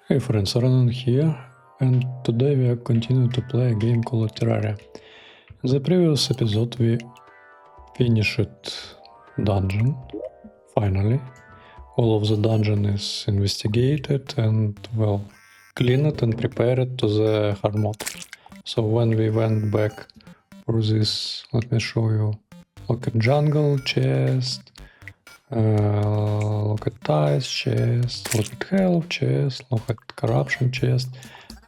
Hey friends, Ronan here, and today we are continuing to play a game called Terraria. In the previous episode we finished dungeon, finally. All of the dungeon is investigated and, well, cleaned and prepared to the hard mode. So when we went back for this, let me show you, look at jungle chest, look at ties chest, look at health chest, look at corruption chest,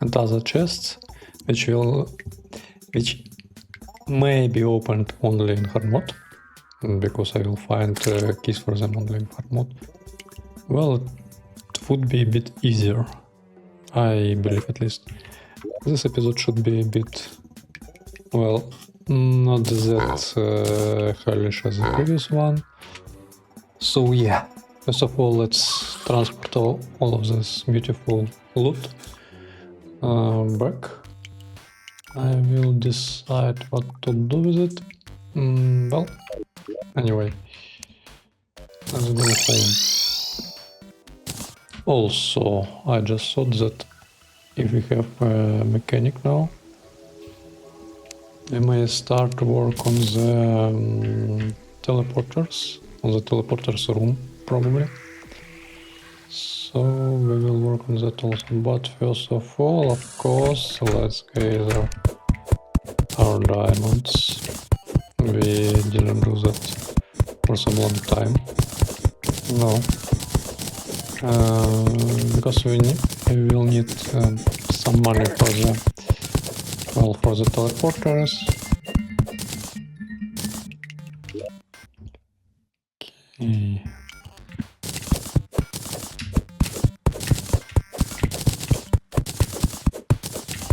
and other chests which may be opened only in hard mode, because I will find keys for them only in hard mode. Well, it would be a bit easier, I believe at least. This episode should be a bit, well, not that hellish as the previous one. So yeah, first of all, let's transport all of this beautiful loot back. I will decide what to do with it. Well, anyway, let's go home. Also, I just thought that if we have a mechanic now, we may start work on the teleporters. On the teleporters room, probably. So we will work on that also. But first of all, of course, let's gather our diamonds. We didn't do that for some long time. No. Because we will need some money for the teleporters. Okay.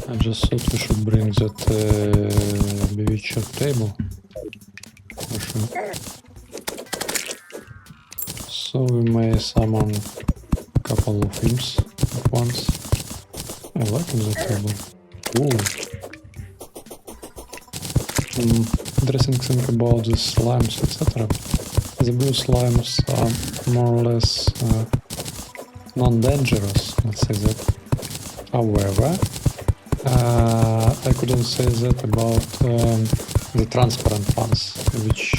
I just thought we should bring that bewitcher table. So we may summon a couple of imps at once. I like the table. Ooh. Interesting thing about the slimes, etc. The blue slimes are more or less non-dangerous, let's say that. However, I couldn't say that about the transparent ones, which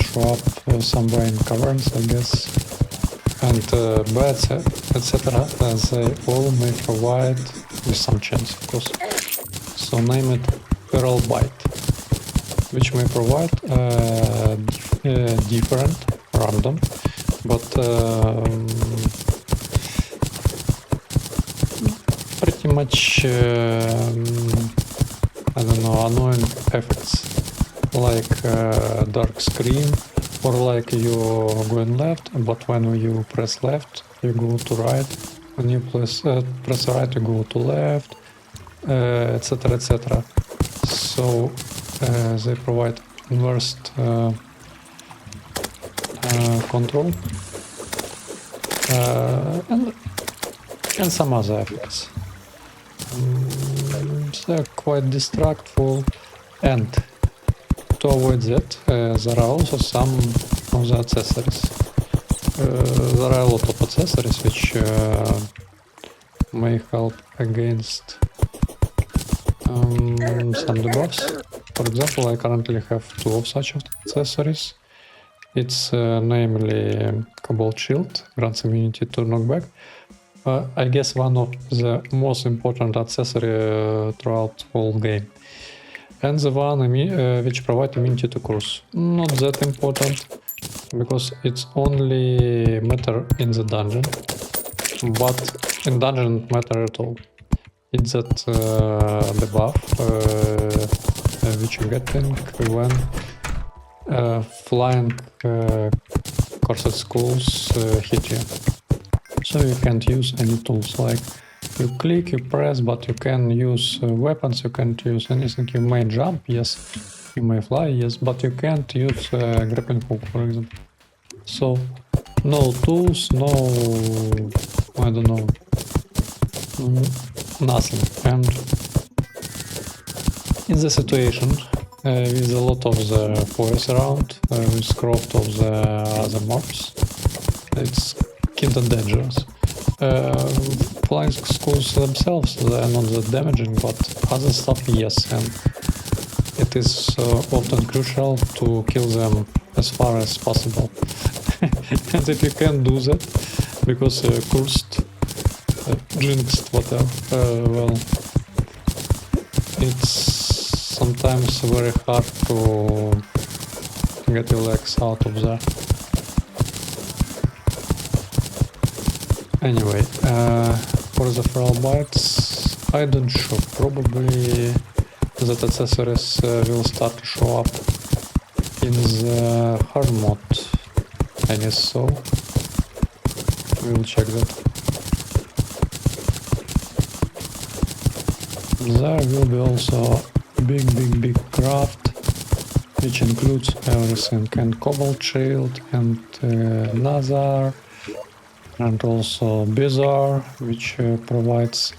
show up somewhere in caverns, I guess, and bats, etc. They all may provide, with some chance, of course. So name it Pearl Bite, which may provide different, random, but pretty much, I don't know, annoying effects, like dark screen, or like you going left, but when you press left, you go to right, when you press right, you go to left, etc, etc. So they provide inversed control and some other effects. They're quite distractful, and to avoid that, there are also some of the accessories. There are a lot of accessories which may help against some debuffs. For example, I currently have 2 of such accessories. It's namely Cobalt Shield, grants immunity to knockback. I guess one of the most important accessory throughout the whole game. And the one which provides immunity to curse. Not that important, because it's only matter in the dungeon. But in dungeon it matter at all. It's that debuff which you get when flying cursed skulls hit you. So you can't use any tools, like you click, you press, but you can use weapons, you can't use anything. You may jump, yes, you may fly, yes, but you can't use grappling hook, for example. So no tools, no, I don't know, nothing. And in the situation with a lot of the forest around, with growth of the other mobs, it's kinda dangerous. flying skulls themselves, they are not that damaging, but other stuff, yes, and it is often crucial to kill them as far as possible. And if you can do that, because cursed, jinxed, whatever, well, it's sometimes very hard to get your legs out of there. Anyway, for the feral bites, I don't sure. Probably that accessories will start to show up in the hard mode. I guess so. We'll check that. There will be also big craft, which includes everything, and cobalt shield, and nether, and also bizarre, which provides,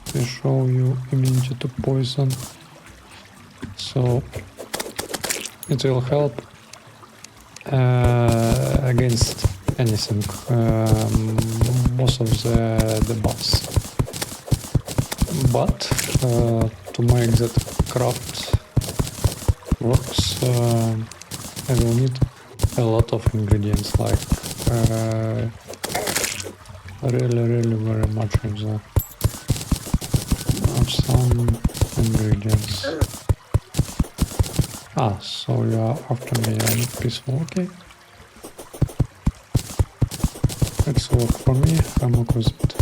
to show you, immunity to poison. So it will help against anything, most of the buffs. But to make that craft works, I will need a lot of ingredients, like really very much of some ingredients. So you are after me, I'm peaceful, okay. It's work for me, I'm okay with it.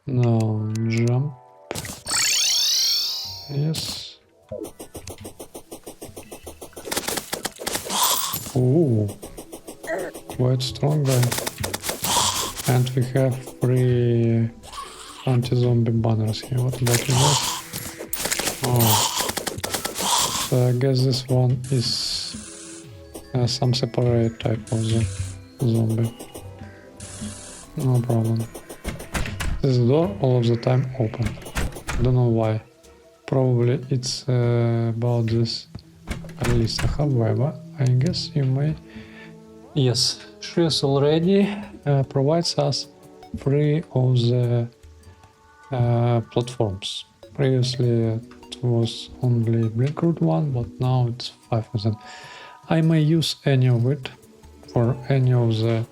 Now jump. Yes. Ooh, quite strong guy. And we have 3 anti-zombie banners here. What about you guys? Oh, so I guess this one is some separate type of the zombie. No problem. This door all of the time open. Don't know why. Probably it's about this Alisa. However, I guess you may... Yes, she already provides us 3 of the platforms. Previously it was only Blinkroot one, but now it's 5 of them. I may use any of it for any of the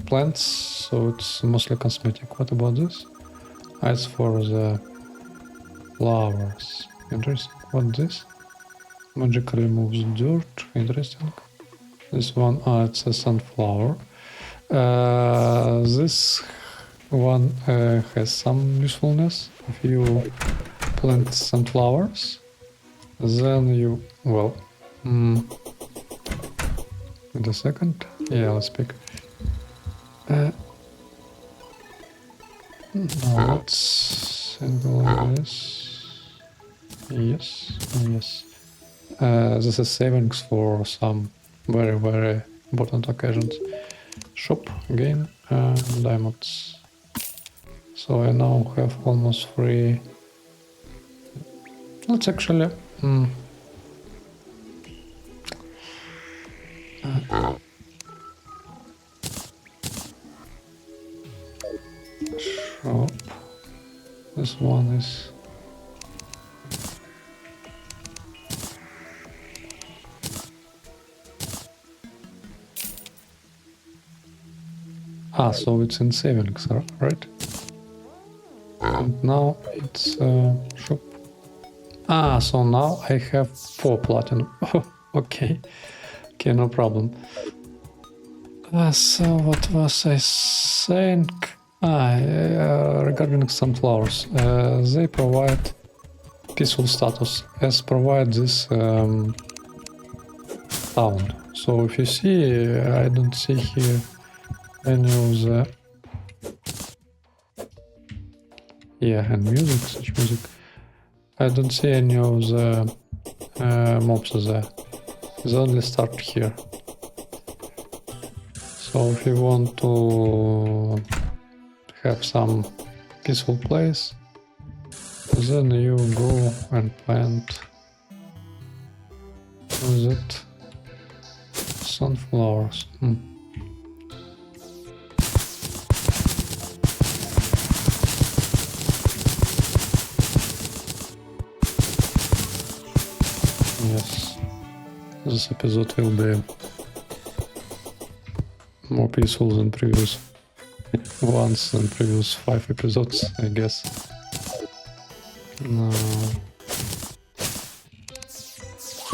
plants, so it's mostly cosmetic. What about this? It's for the flowers. Interesting. What this? Magically moves dirt. Interesting. This one, it's a sunflower. This one has some usefulness. If you plant sunflowers, then you, well, wait a second. Yeah, let's pick. Now let's single this. Yes. This is savings for some very important occasions. Shop, gain, diamonds. So I now have almost 3. Let's actually... shop. This one is... so it's in savings, right? And now it's shop. So now I have 4 platinum. Okay, no problem. So what was I saying? Regarding sunflowers, they provide peaceful status, as provide this town. So if you see, I don't see here any of the... Yeah, and music, such music. I don't see any of the mobs there. They only start here. So if you want to have some peaceful place, then you go and plant with it. Sunflowers. Yes, this episode will be more peaceful than previous ones and previous 5 episodes, I guess. No.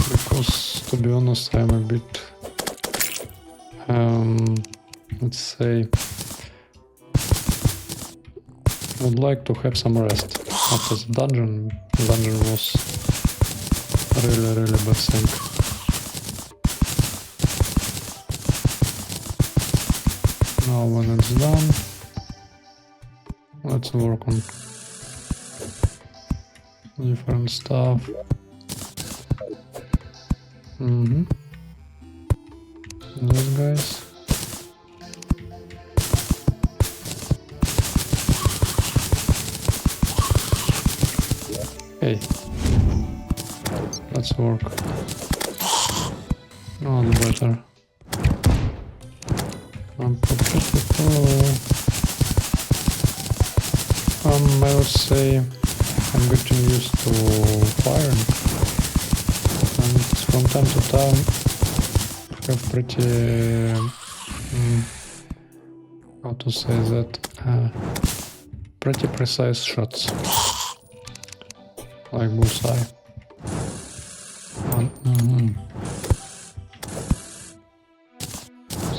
Because, to be honest, I'm a bit, let's say, would like to have some rest after the dungeon. The dungeon was really bad thing. Now when it's done, let's work on different stuff. Those guys. Hey, let's work. No, the better. I would say I'm getting used to firing, and from time to time have pretty, how to say that, pretty precise shots, like bullseye.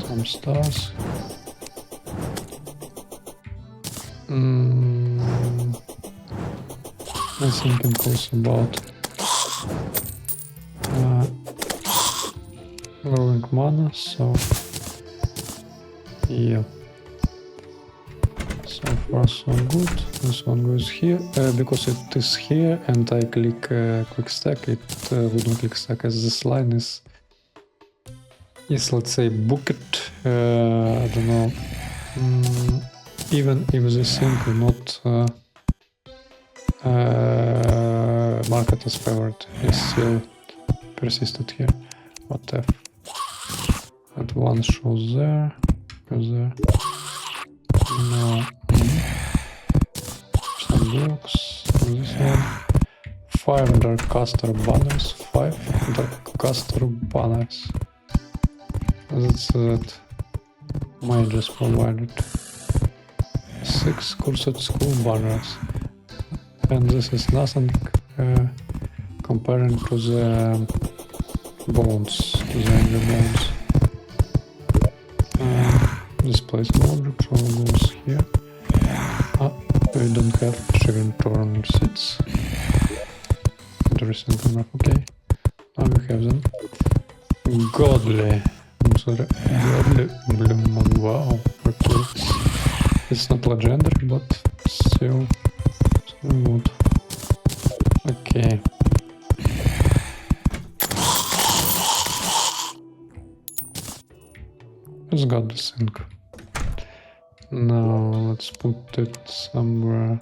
Some stars. I'm thinking also about growing mana, so yeah. So far so good. This one goes here, because it is here and I click quick stack, it wouldn't click stack as this line is let's say booked, I don't know, even if this thing will not market as favored, is still persisted here. What if that one shows there, goes there. No. Some blocks. This one. 5 dark caster banners. 5 dark caster banners. That's that mages provided. 6 cursed school banners. And this is nothing comparing to the bones, to the angry bones. Displacement object all goes here. We don't have sugar torn seeds. Interesting enough, okay. Now we have them. Godly. I'm sorry. Godly bloom. Wow. Okay. It's not legendary, but still good. Okay. Let's got the sink. Now let's put it somewhere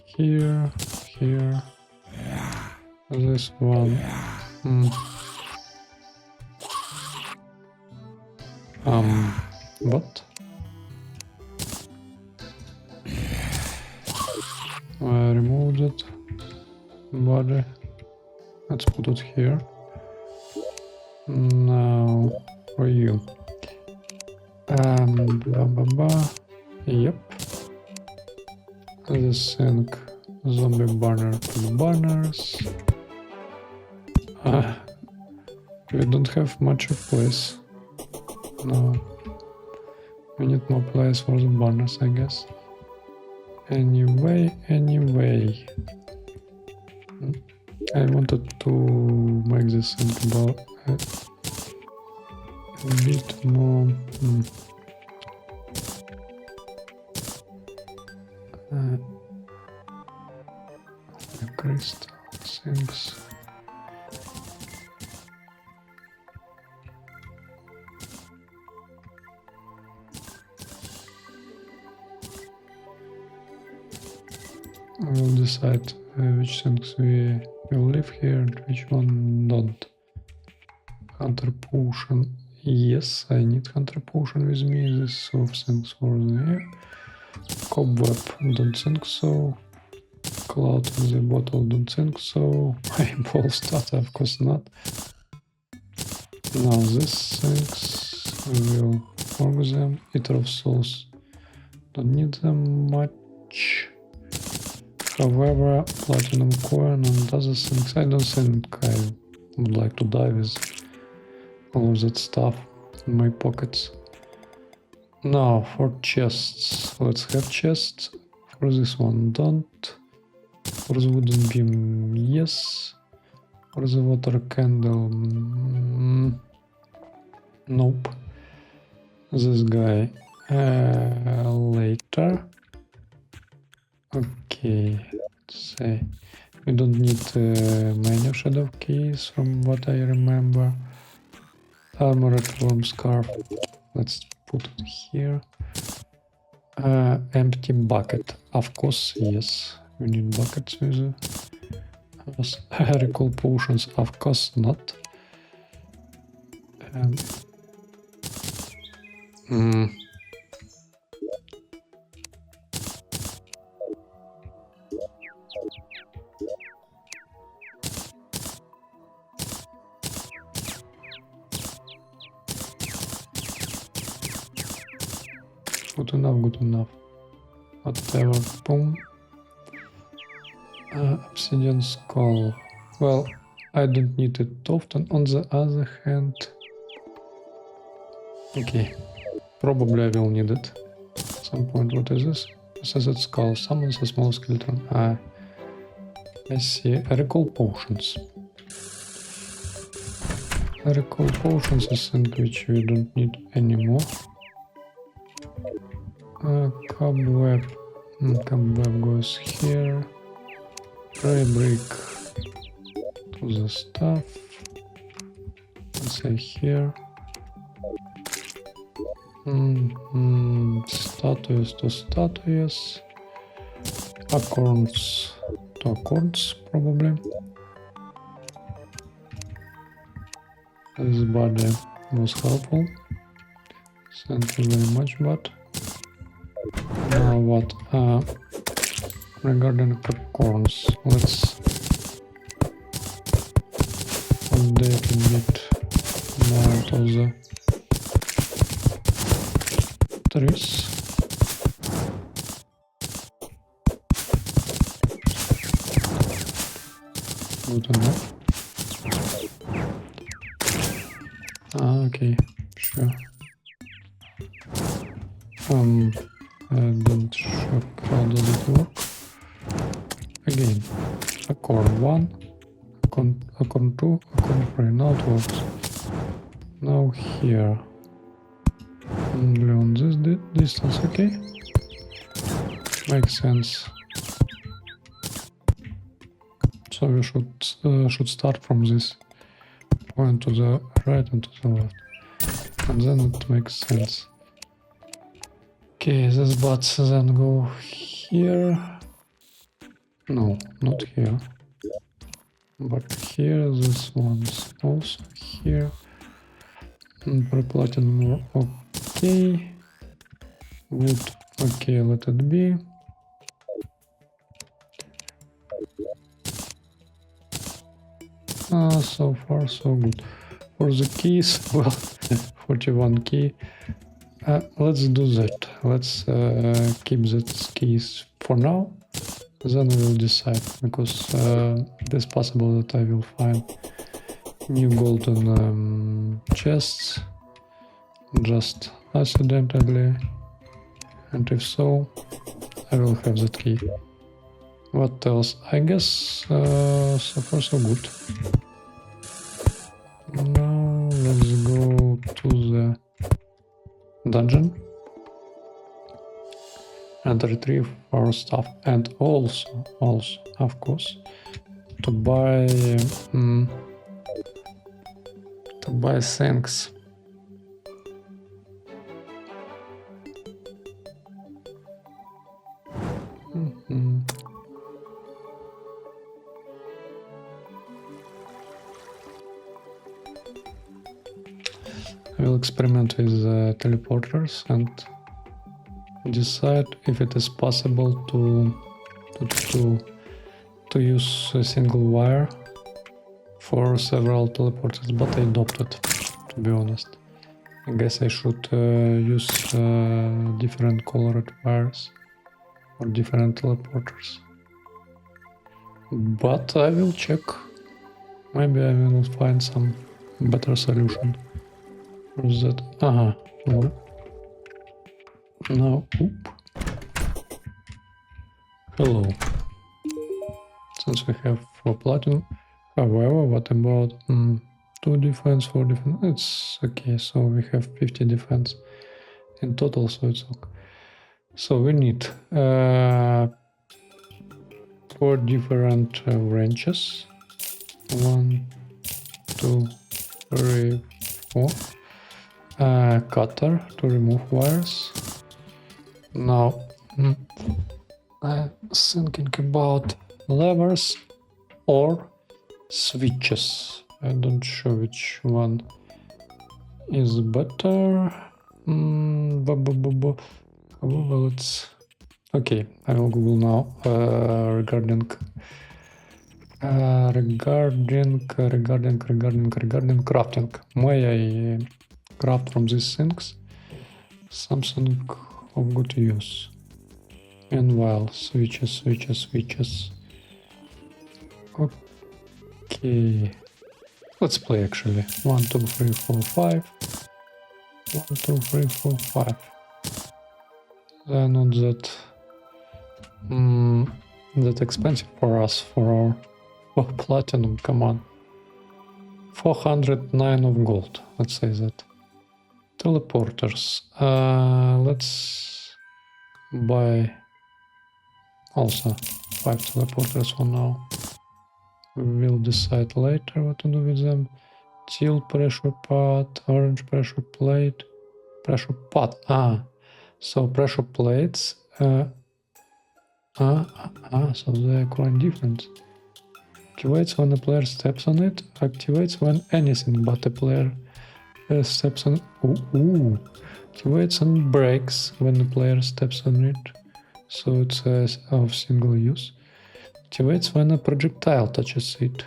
here, here. This one. What? I removed it. Body. Let's put it here. Now for you. Yep. Let's sync zombie banner to the banners. We don't have much of place. No. We need more place for the banners, I guess. Anyway. I wanted to make this thing about a bit more crystal things. I will decide which things we will leave here and which one don't. Hunter potion. Yes, I need hunter potion with me. This sort of things for there. Cobweb, don't think so. Cloud in the bottle, don't think so. Eyeball starter, of course not. Now these things, we will work them. Eater of souls, don't need them much. However, platinum coin and other things, I don't think I would like to die with all of that stuff in my pockets. Now for chests, let's have chests. For this one, don't. For the wooden beam, yes. For the water candle, nope. This guy, later. Okay, let's say we don't need many shadow keys from what I remember. Armored worm scarf, let's put it here. Empty bucket, of course, yes. We need buckets with us. Recall potions, of course not. Good enough, good enough. Whatever, boom. Obsidian skull. Well, I don't need it often. On the other hand... Okay. Probably I will need it at some point. What is this? This is a skull. Summons a small skeleton. I see. Recall potions. Recall potions is thing which we don't need anymore. Cobweb. Cobweb goes here. Try brick to the stuff. Let's say here. Statues to statues. Acorns to acorns, probably. This body was helpful. Thank you very much, but now what? Regarding acorns, let's update a bit more of the trees. Good enough. Okay, sure. I don't sure how does it work. Again, acorn 1, acorn 2, acorn 3, now it works. Now here, only on this distance, okay? Makes sense. So we should start from this point to the right and to the left. And then it makes sense. Okay, this butts then go here. No, not here. But here, this one's also here. And for platinum, okay. Wood, okay, let it be. So far so good. For the keys, well, 41 key. Let's do that. Let's keep that keys for now. Then we will decide, because it is possible that I will find new golden chests just accidentally, and if so, I will have that key. What else? I guess so far so good. Now let's go to the dungeon and retrieve our stuff, and also of course to buy things. I will experiment with teleporters and decide if it is possible to use a single wire for several teleporters, but I dropped it, to be honest. I guess I should use different colored wires or different teleporters. But I will check. Maybe I will find some better solution for that. No. No. Oop. Hello. Since we have 4 platinum. However, what about 2 defense, 4 defense? It's okay, so we have 50 defense in total, so it's okay. So we need 4 different wrenches. 1, 2, 3, 4. Cutter to remove wires. Now I'm thinking about levers or switches. I don't sure which one is better. Well, it's okay. I will Google now regarding crafting. May I craft from these things something of good use? Meanwhile, switches. Okay, let's play actually. 1, 2, 3, 4, 5. 1, 2, 3, 4, 5. They're not that expensive for us for our platinum. Come on, 409 of gold. Let's say that. Teleporters. Let's buy also 5 teleporters for now. We'll decide later what to do with them. Steel pressure pot, orange pressure plate, pressure pot. So pressure plates. So they are quite different. Activates when the player steps on it. Activates when anything but the player steps on it. Activates and breaks when the player steps on it. So it's of single use. Activates when a projectile touches it.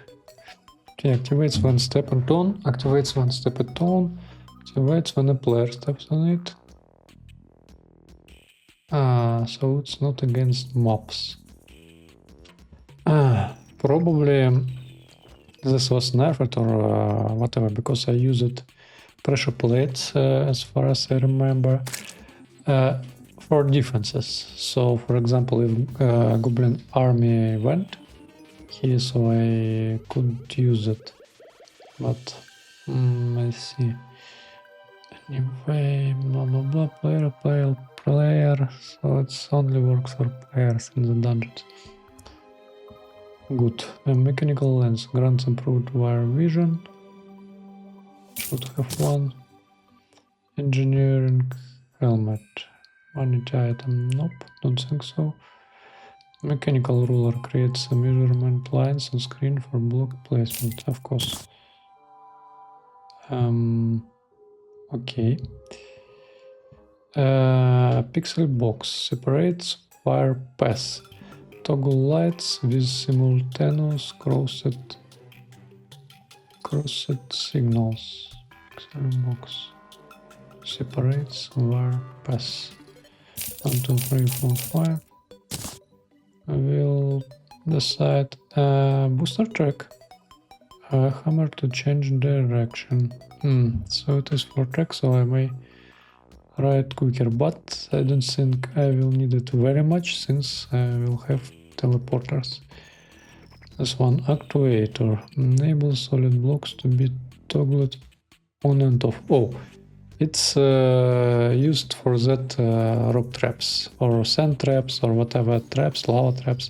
Okay, activates when step and on. Activates when step and on. Activates when a player steps on it. So it's not against mobs. Probably this was nerfed or whatever, because I used pressure plates as far as I remember for defenses. So for example, if Goblin army went here, so I could use it, but I see. Anyway, blah blah blah, player, so it's only works for players in the dungeons. Good. A mechanical lens grants improved wire vision. Should have one. Engineering helmet. Vanity item. Nope, don't think so. Mechanical ruler creates a measurement lines on screen for block placement, of course. Okay. Pixel box separates wire paths. Toggle lights with simultaneous crossed signals. Pixel box separates wire paths. 1, 2, 3, 4, 5. I will decide booster track. Hammer to change direction. So it is for track, so I may ride quicker, but I don't think I will need it very much since I will have teleporters. This one, actuator, enables solid blocks to be toggled on and off. Oh, it's used for that rock traps or sand traps or whatever traps, lava traps.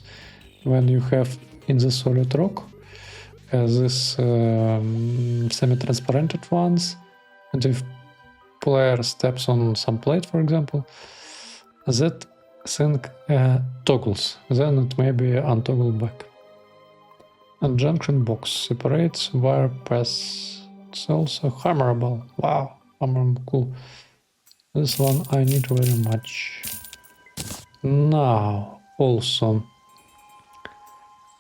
When you have in the solid rock this semi-transparent ones, and if player steps on some plate, for example, that thing toggles, then it may be untoggled back. And junction box separates wire paths. It's also hammerable. Wow, Cool. This one I need very much. Now, also,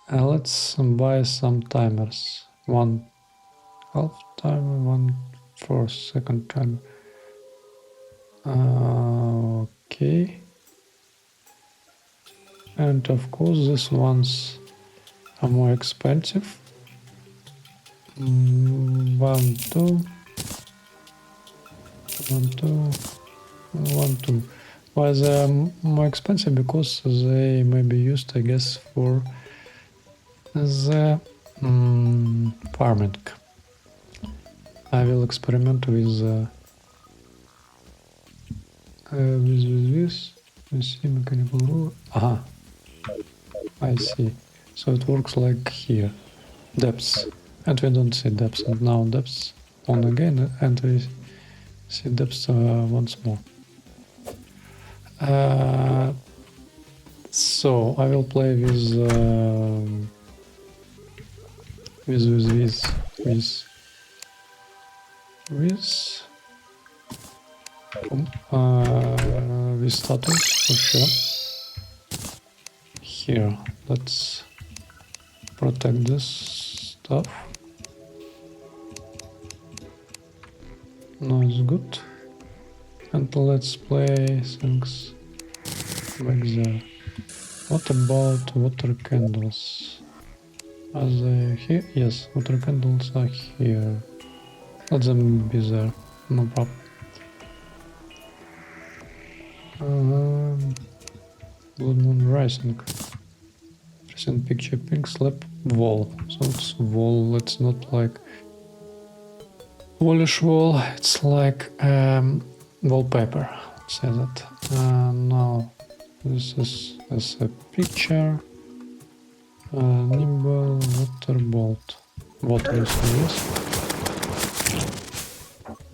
let's buy some timers. 1 half timer, 1 for second timer. Okay. And of course, these ones are more expensive. 1, 2. 1, 2. 1, 2. Why they're more expensive? Because they may be used, I guess, for the farming. I will experiment with this. Let's see, mechanical rule. Aha, I see. So it works like here. Depths. And we don't see depths. And now depths on again. And we see depths once more. So I will play with status for sure. Here, let's protect this stuff. No, it's good. And let's play things back there. What about water candles? Are they here? Yes, water candles are here. Let them be there, no problem. Blood Moon Rising. Present picture, pink slab wall. So it's wall, it's not like wallish wall, it's like wallpaper. Let's say that. Now this is a picture. Nimble water bolt. Water is this.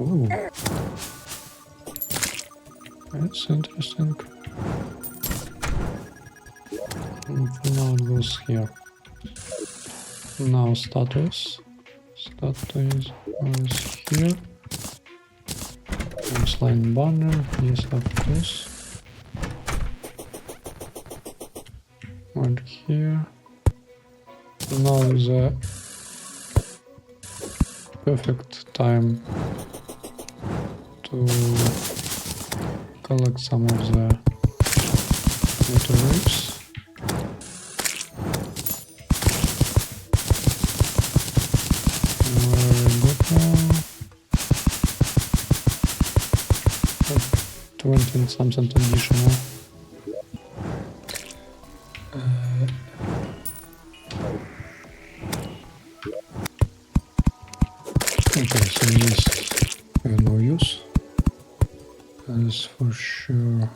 Ooh. That's interesting. And for now it goes here. Now status. Status is here. Slime banner. Yes, of course. Right here. Now is a perfect time to collect some of the water waves. Very good now. 20 and something additional. Okay, so this no use. As for sure.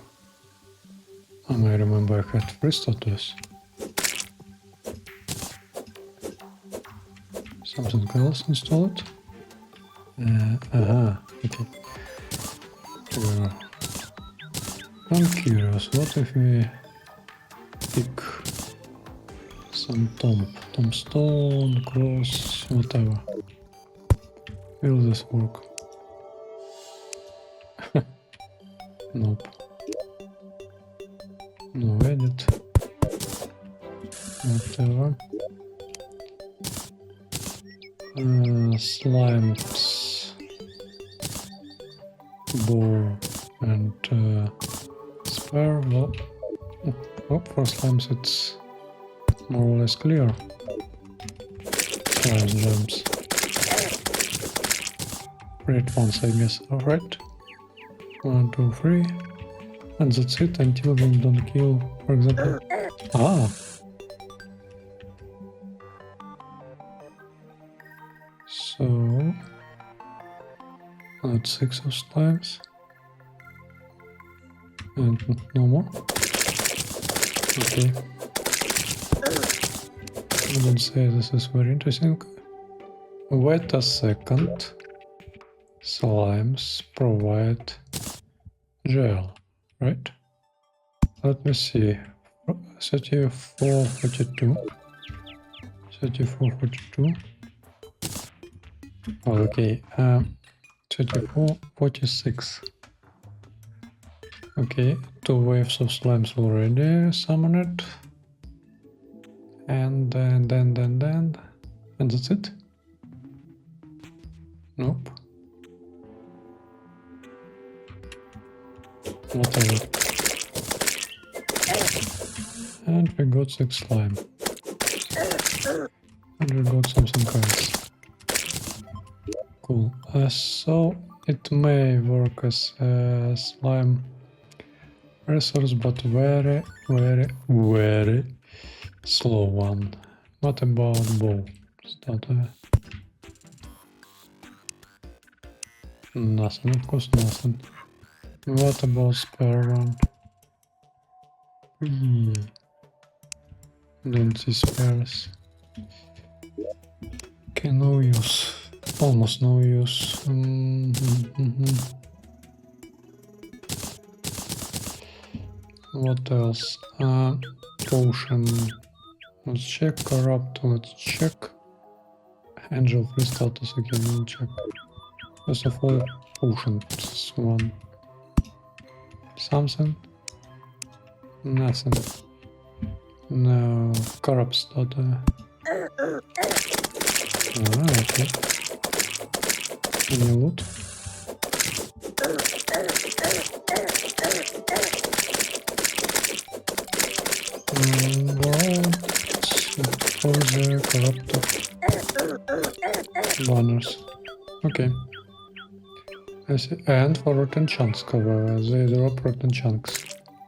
I remember I had 3 status. Something else installed? Okay. Well, I'm curious, what if we pick some tombstone, cross, whatever. Will this work? Nope. No edit. Whatever. Slimes. Bow and spare. Well, for slimes it's more or less clear. Gems. Great ones, I guess. Alright. 1, 2, 3. And that's it until we don't kill, for example. So that's 6 of slimes. And no more. Okay. I don't say this is very interesting. Wait a second. Slimes provide gel, right? Let me see. 34, 42. 34, 42. Okay. 34, 46. Okay, 2 waves of slimes already summoned. And then. And that's it? Nope. Whatever. And we got 6 slime. And we got something else. Cool. So it may work as a slime resource, but very slow one. What about bow? Starter. Nothing, of course, nothing. What about spare one? Don't see spares. Okay, no use. Almost no use. What else? Potion. Let's check. Corrupt. Let's check. Angel free status again. We'll check. First of all, potions. One. Something. Nothing. No. Corrupt status. Okay. Any loot? For the corrupted banners. Okay. I see. And for rotten chunks cover. They drop rotten chunks.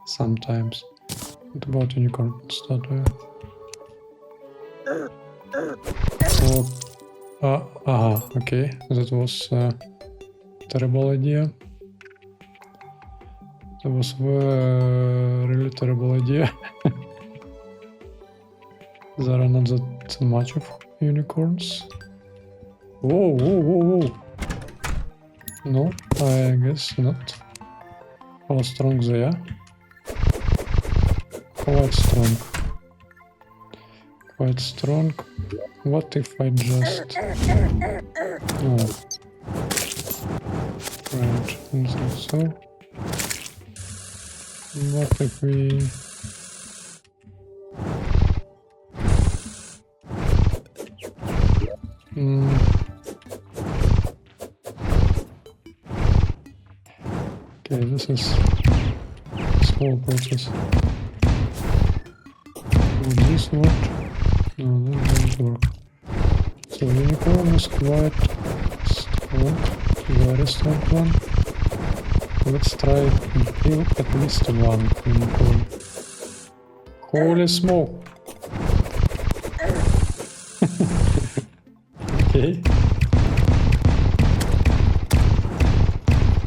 Sometimes. What about unicorn statue? Oh, okay. That was a terrible idea. That was a really terrible idea. There are not that much of unicorns. Whoa. No, I guess not. How strong they are? Quite strong. What if I just... Oh. Right, is that so? What if we... Okay, this is a small process. Will this work? No, that doesn't work. So unicorn is quite strong, very strong one. Let's try and kill at least one unicorn. Holy smoke! Okay.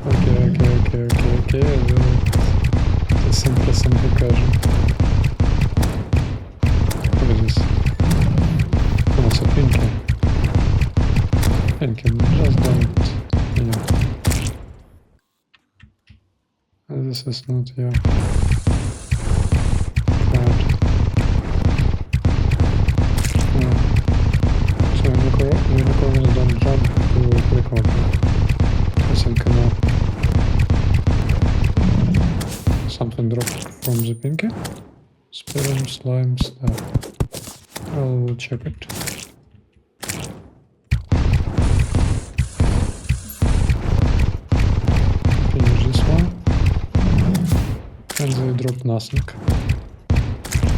Okay. Це сим покажу. What is this? Oh, it's a pinky. Just don't... Yeah. This is not your... Right. Yeah. So unicorns don't jump to click on them. I think enough. Something dropped from the pinky. Sperm, slime, stuff. I'll check it. Finish this one. And they dropped nothing.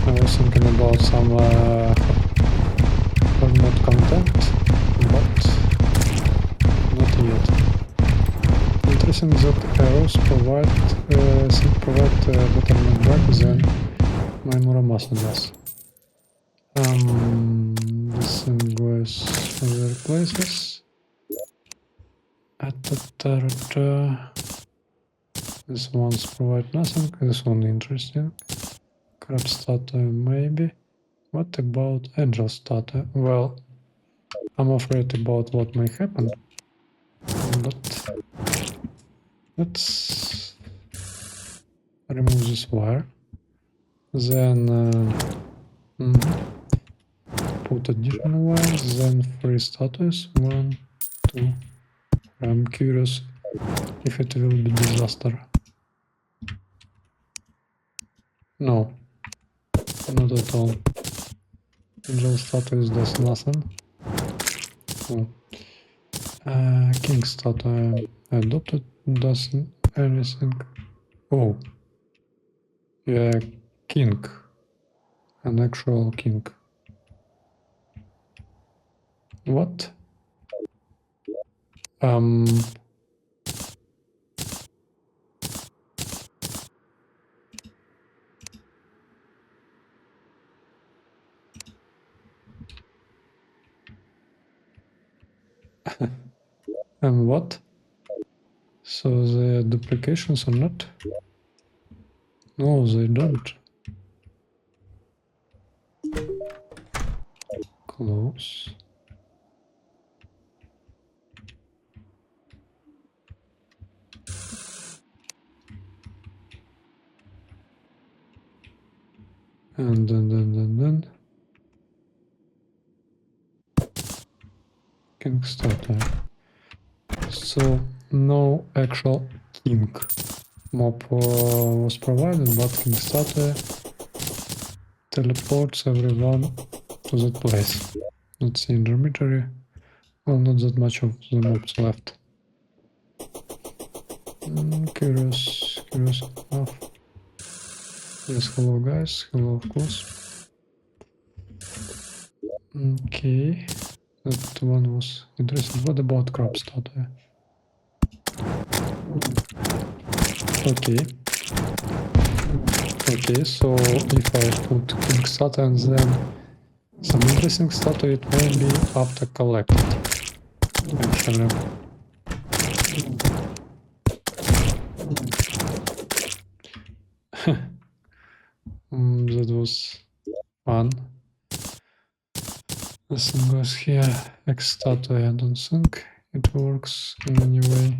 I was thinking about some hormone content, but not yet. Interesting that arrows provide better knockback than Minora muscle does. This thing goes other places. This one's provide nothing. This one interesting. Crab starter maybe. What about angel starter? Well, I'm afraid about what may happen. But let's remove this wire. Then put additional wires. Then 3 statues. 1, 2, I'm curious if it will be disaster. No, not at all. Angel statues does nothing. Oh. King statue adopted doesn't anything. Oh, yeah, king. An actual king. What? And what? So the duplications are not? No, they don't. Close. And then. King statue. So no actual king mob was provided, but king statue teleports everyone to that place. Let's see intermediary. Well, not that much of the mobs left. Curious enough. Yes, hello guys, hello of course. Okay, that one was interesting. What about crab statue? Okay, so if I put king statue and then some interesting statue, it may be after collected, actually. That was fun. The thing goes here, X statue, I don't think it works in any way.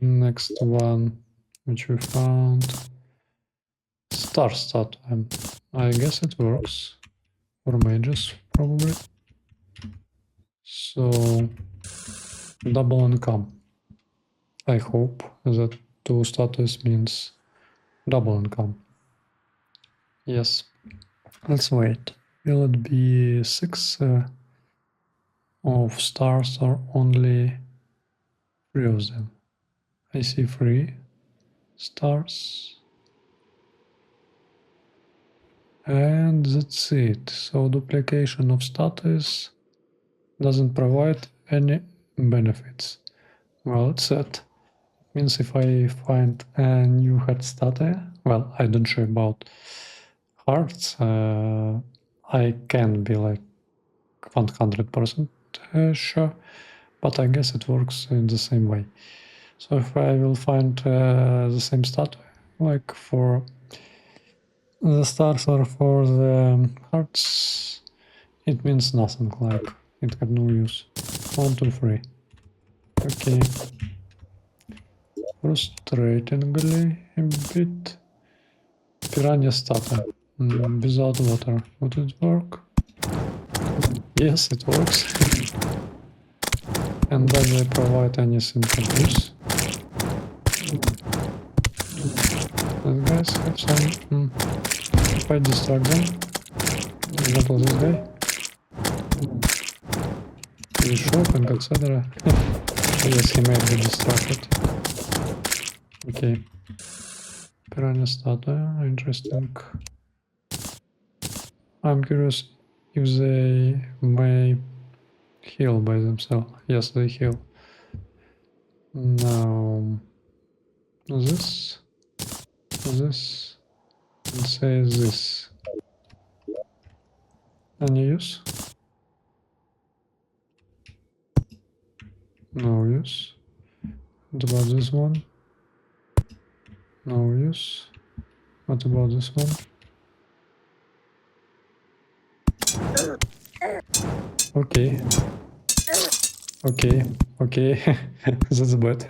Next one, which we found, star statue. I guess it works for mages, probably. So, double income. I hope that 2 statues means double income. Yes. Let's wait. Will it be 6 of stars or only 3 of them? I see 3 stars. And that's it. So duplication of statues doesn't provide any benefits. Well, it's sad. Means if I find a new head statue, well, I don't sure about hearts, I can be like 100% sure, but I guess it works in the same way. So if I will find the same statue, like for the stars or for the hearts, it means nothing, like it had no use. 1, 2, 3. Okay. Frustratingly a bit. Piranha statue. Without water. Would it work? Yes, it works. And then they provide anything to use. These guys have some... If I distract them, for example this guy, he shopping, etc. Yes, he might be distracted. Okay. Piranha statue, interesting. I'm curious if they may heal by themselves. Yes, they heal. Now, this, and say this. Any use? No use. What about this one? No use. What about this one? Okay. Okay. That's bad.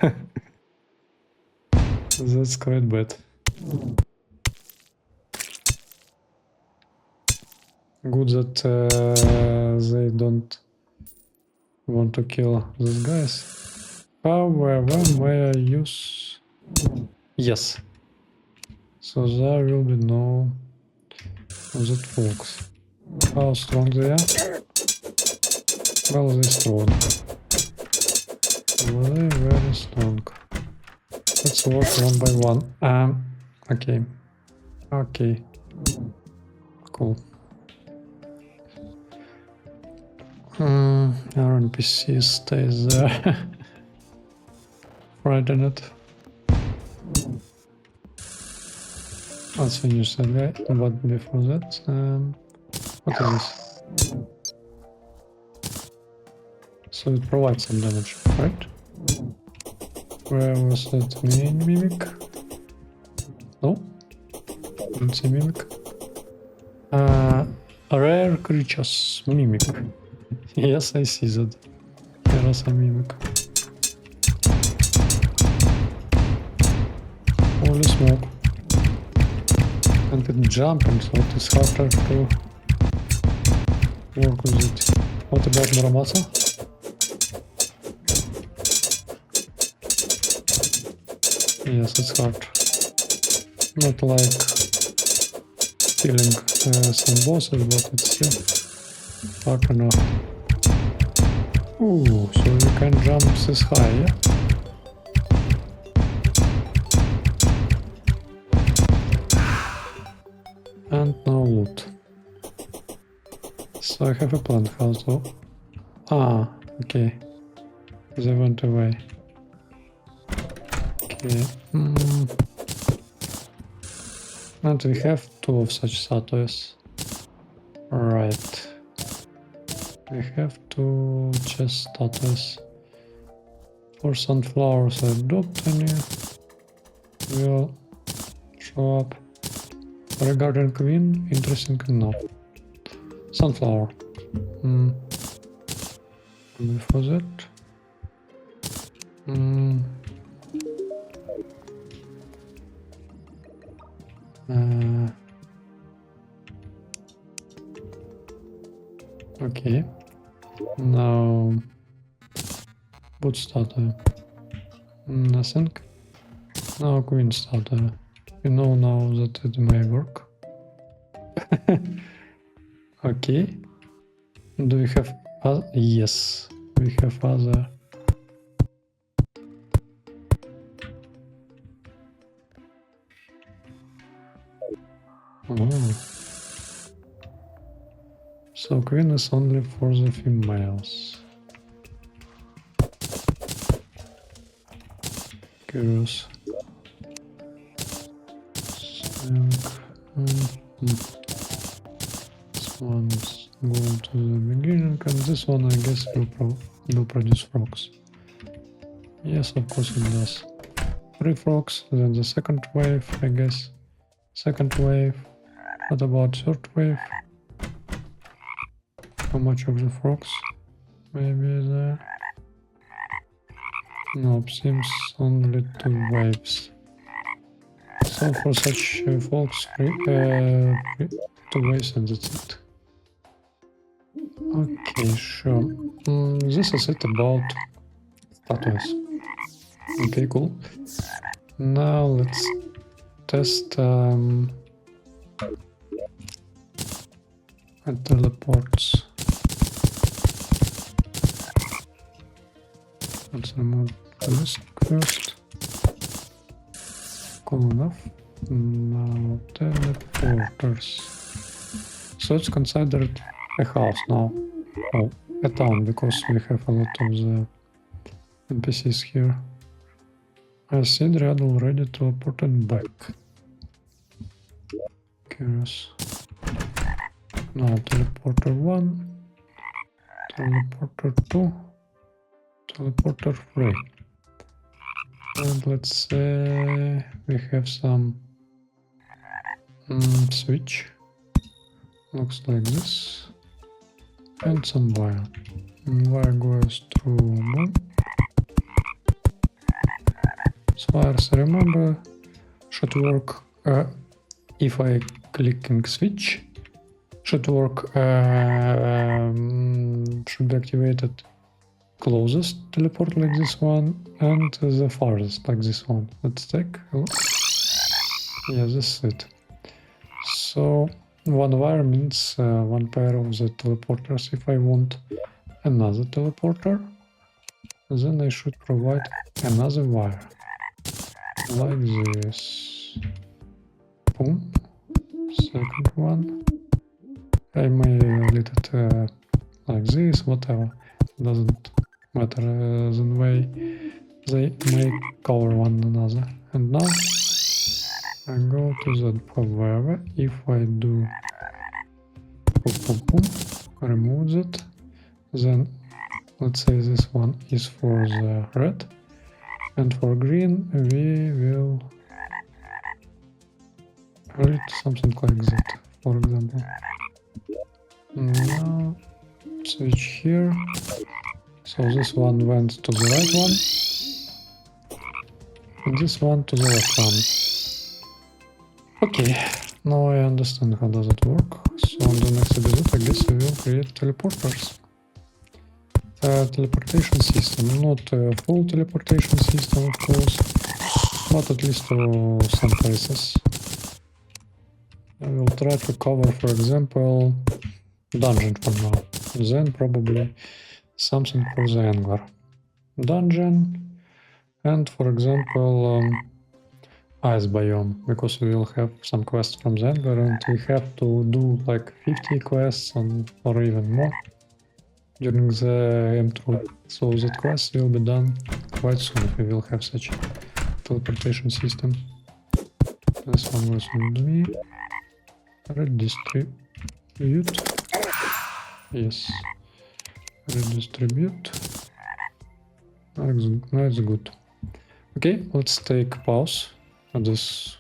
That's quite bad. Good that they don't want to kill these guys. However, may I use... Yes. So there will be no of that folks. How strong they are? Well, they're strong. They're very strong. Let's work one by one. Okay. Okay. Cool. Our NPC stays there. Frighten it. Let's finish that guy. But before that, what is this? So it provides some damage, right? Where was that main mimic? No? Didn't see mimic. Rare creatures. Mimic. Yes, I see that. There is a mimic. Holy smoke. And it's jumping, so it is harder to work with it. What about Muramasa? Yes, it's hard. Not like killing some bosses, but it's still hard enough. Ooh, so you can jump this high, yeah? And no loot. So I have a plant house though. Ah, okay. They went away. Okay. And we have 2 of such statues. Right. We have 2 chest statues. For sunflowers I don't any will show up. Regarding queen, interesting enough. Sunflower. And before that. Okay. Now, boot starter. Nothing. Now queen starter. You know now that it may work. Okay. Do we have other? Yes, we have other. Oh. So queen is only for the females. Curious. This one's go to the beginning, and this one I guess will produce frogs. Yes, of course it does. 3 frogs, then the second wave, I guess. Second wave. What about third wave? How much of the frogs? Maybe there. Nope, seems only 2 waves. So for such folks, 2 waves and that's it. Okay, sure. This is it about statues. Okay, cool. Now let's test teleports. Let's remove this first. Cool enough. Now teleporters. So it's considered a house now. Oh, a town, because we have a lot of the NPCs here. I see Adrian already teleported back. Curious. Now teleporter 1, teleporter 2, teleporter 3. And let's say we have some switch. Looks like this. And some wire. Wire goes through 1. So wires, remember, should work if I clicking switch. Should work, should be activated closest teleport like this one and the farthest like this one. Let's take a look. Yeah, this is it. So one wire means one pair of the teleporters. If I want another teleporter, then I should provide another wire like this. Boom. Second one. I may let it like this, whatever. Doesn't matter the way they may cover one another. And now I go to the however, if I do boom, boom, boom, remove it, then let's say this one is for the red, and for green we will write something like that, for example. Now switch here, so this one went to the right one, and this one to the left one. Okay, now I understand how does it work. So on the next episode I guess we will create teleporters. Teleportation system, not a full teleportation system of course, but at least to some places. I will try to cover, for example, dungeon for now, then probably something for the angler. Dungeon, and for example ice biome, because we will have some quests from the angler and we have to do like 50 quests or even more during the M2. So that quest will be done quite soon. We will have such a teleportation system. This one was with me. Redistribute. Yes. Redistribute. That's good. Okay, let's take pause at this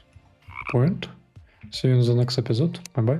point. See you in the next episode. Bye bye.